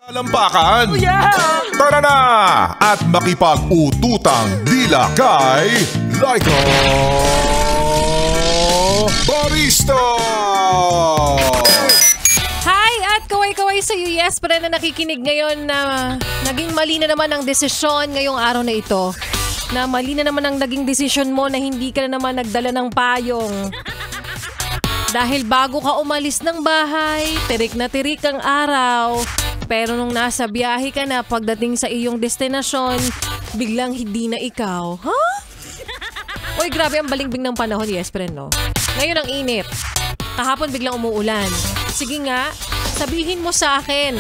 Talampakan! Tara na! At makipag-ututang dila kay Laika Barista! Hi! At kaway-kaway sa iyo, yes, pero na nakikinig ngayon na naging mali na naman ang desisyon ngayong araw na ito. Na mali na naman ang naging desisyon mo na hindi ka na naman nagdala ng payong. Dahil bago ka umalis ng bahay, tirik na tirik ang araw. Pero nung nasa biyahe ka na, pagdating sa iyong destinasyon, biglang hindi na ikaw. Huh? Uy, grabe ang balingbing ng panahon, yes, friend, no? Ngayon ang init. Kahapon biglang umuulan. Sige nga, sabihin mo sa akin,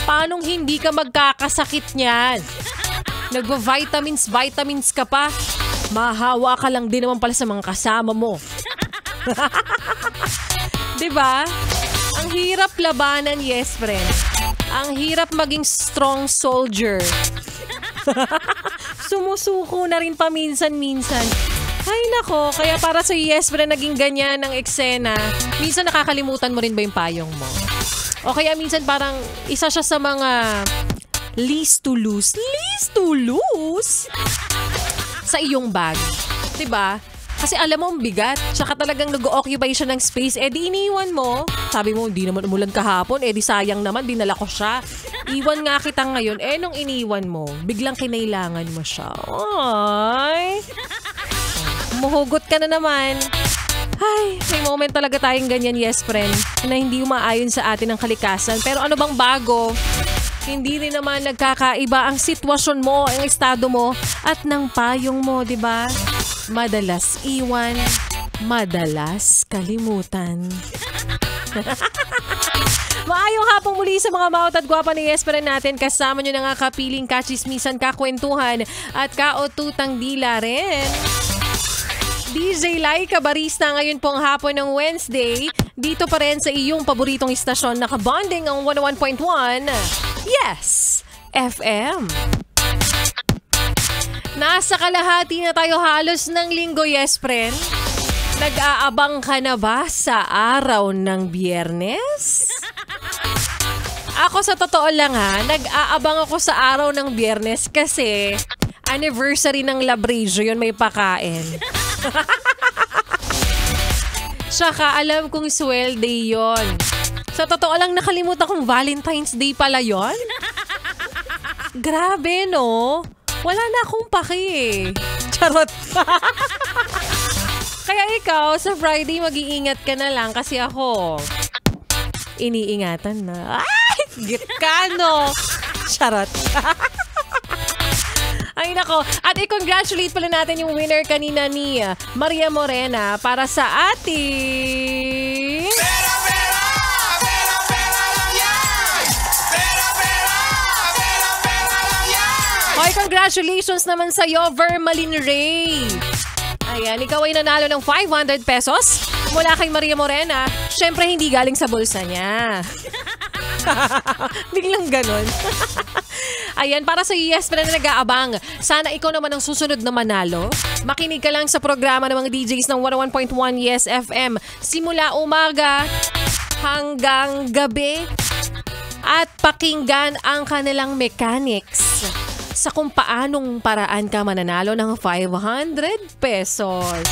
paanong hindi ka magkakasakit niyan? Nagva-vitamins ka pa. Mahawa ka lang din naman pala sa mga kasama mo. Diba? Ang hirap labanan, yes, friend. Ang hirap maging strong soldier. Sumusuko na rin paminsan-minsan. Ay nako, kaya para sa yes, friend, naging ganyan ang eksena. Minsan nakakalimutan mo rin ba yung payong mo? O kaya minsan parang isa siya sa mga least to lose sa iyong bag. Diba? Kasi alam mo ang bigat, tsaka talagang nag-occupy siya ng space, di iniwan mo. Sabi mo, hindi naman umulan kahapon, di sayang naman, dinala ko siya. Iwan nga kita ngayon, nung iniwan mo, biglang kinailangan mo siya. Ay, muhugot ka na naman. Ay, may moment talaga tayong ganyan, yes friend, na hindi umaayon sa atin ang kalikasan. Pero ano bang bago? Hindi rin naman nagkakaiba ang sitwasyon mo, ang estado mo, at ng payong mo, di ba? Madalas iwan, madalas kalimutan. Maayong hapong muli sa mga maot at gwapa ni Yespera natin. Kasama nyo na nga kapiling kachismisan, kakwentuhan, at kaotutang dila rin. DJ Laika Barista ngayon pong hapon ng Wednesday. Dito pa rin sa iyong paboritong istasyon, nakabonding ang 101.1 Yes FM. Nasa kalahati na tayo halos ng linggo, yes friend. Nag-aabang ka na ba sa araw ng Biyernes? Ako sa totoo lang nag-aabang ako sa araw ng Biyernes kasi anniversary ng Labrador yun, may pakain. Tsaka alam kong swell day yon. Sa totoo lang nakalimutan kong Valentine's Day pala yon. Grabe no? Wala na akong paki Charot. Kaya ikaw sa Friday mag-iingat ka na lang kasi ako iniingatan na. Ay! Gitkano! Charot. Ay nako, at i-congratulate pala natin yung winner kanina ni Maria Morena para sa ating... Pera lang yan! Pera lang yan! Hoy, congratulations naman sa'yo, Vermalin Ray. Ayan, ikaw ay nanalo ng 500 pesos mula kay Maria Morena. Siyempre, hindi galing sa bulsa niya. Biglang ganon. Ayan, para sa yes na nag-aabang. Sana ikaw naman ang susunod na manalo. Makinig ka lang sa programa ng mga DJs ng 101.1 Yes FM. Simula umaga hanggang gabi. At pakinggan ang kanilang mechanics sa kung paanong paraan ka mananalo ng 500 pesos.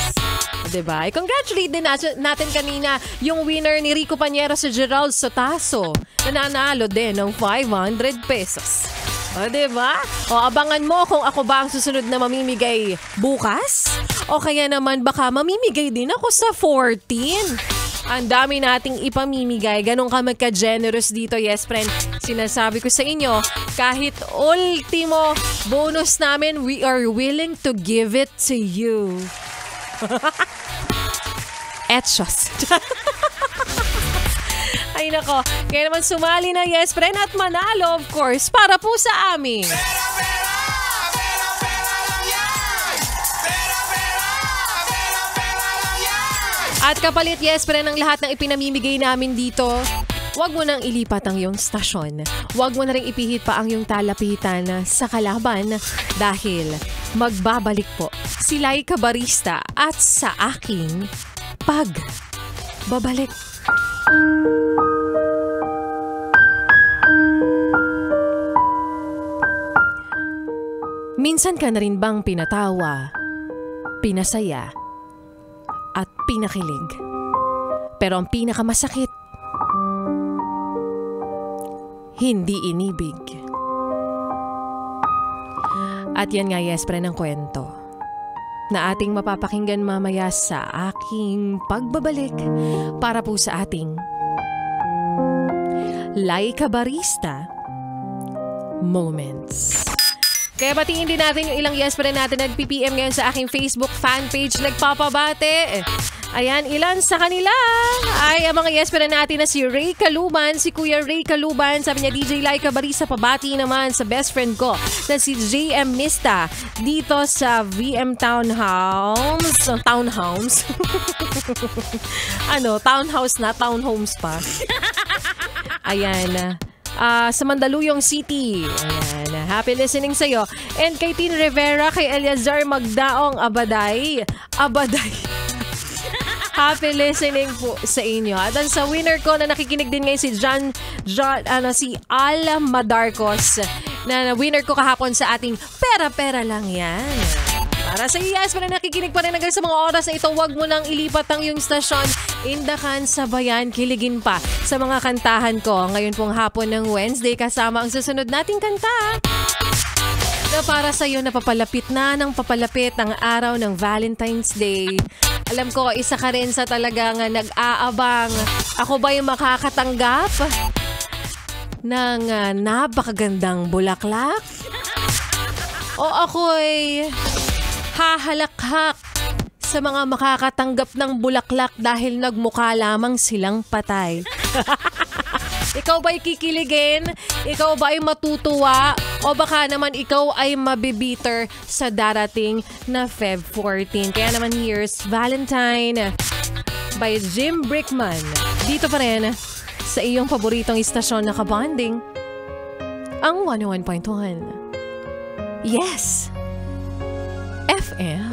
Diba? I-congratulate din natin kanina yung winner ni Rico Pañero sa Gerald Sotaso. Nananalo din ng 500 pesos. O diba? O abangan mo kung ako ba ang susunod na mamimigay bukas? O kaya naman baka mamimigay din ako sa 14. Ang dami nating ipamimigay. Ganon ka magka-generous dito, yes friend. Sinasabi ko sa inyo, kahit ultimo bonus namin, we are willing to give it to you. Etchos. Ay nako, kaya naman sumali na yes friend at manalo of course para po sa amin. At kapalit yes friend ng lahat ng ipinamimigay namin dito, huwag mo nang ilipat ang iyong stasyon. Huwag mo na rin ipihit pa ang iyong talapitan sa kalaban dahil magbabalik po si Laika Barista at sa aking pagbabalik. Minsan ka na rin bang pinatawa, pinasaya, at pinakilig? Pero ang pinakamasakit, hindi inibig. At yan nga, Yespre, ng kwento na ating mapapakinggan mamaya sa aking pagbabalik para po sa ating Laika Barista Moments. Kaya batiin din natin yung ilang Yespre natin nag-PPM ngayon sa aking Facebook fan page, nagpapabate. Ayan, ilan sa kanila ay ang mga Yespre natin na si Ray Kaluban, si Kuya Ray Kaluban. Sabi niya, DJ Laika Barista, pabati naman sa best friend ko na si JM Mista dito sa VM Townhouse. Townhouse? Townhouse na, townhomes pa. Ayan, sa Mandaluyong City. Ayan, happy listening sa'yo. And kay Tin Rivera, kay Eliazar Magdaong Abaday. Happy listening po sa inyo. At sa winner ko na nakikinig din ngayon si Al Madarcos, na winner ko kahapon sa ating Pera-Pera Lang Yan. Para sa iyas, para nakikinig pa rin hanggang sa mga oras na ito, huwag mo nang ilipat ang iyong stasyon. Indakan, sabayan, kiligin pa sa mga kantahan ko. Ngayon pong hapon ng Wednesday, kasama ang susunod nating kanta. Na para sa iyo, napapalapit na ng papalapit ang araw ng Valentine's Day. Alam ko, isa ka rin sa talagang nag-aabang. Ako ba'y makakatanggap ng napakagandang bulaklak? O ako'y hahalakhak sa mga makakatanggap ng bulaklak dahil nagmukha lamang silang patay? Ikaw ba'y kikiligin? Ikaw ba'y matutuwa? O baka naman ikaw ay mabibiter sa darating na Feb 14? Kaya naman, here's Valentine by Jim Brickman. Dito pa rin sa iyong paboritong istasyon na kabanding, ang 101.1 Yes FM.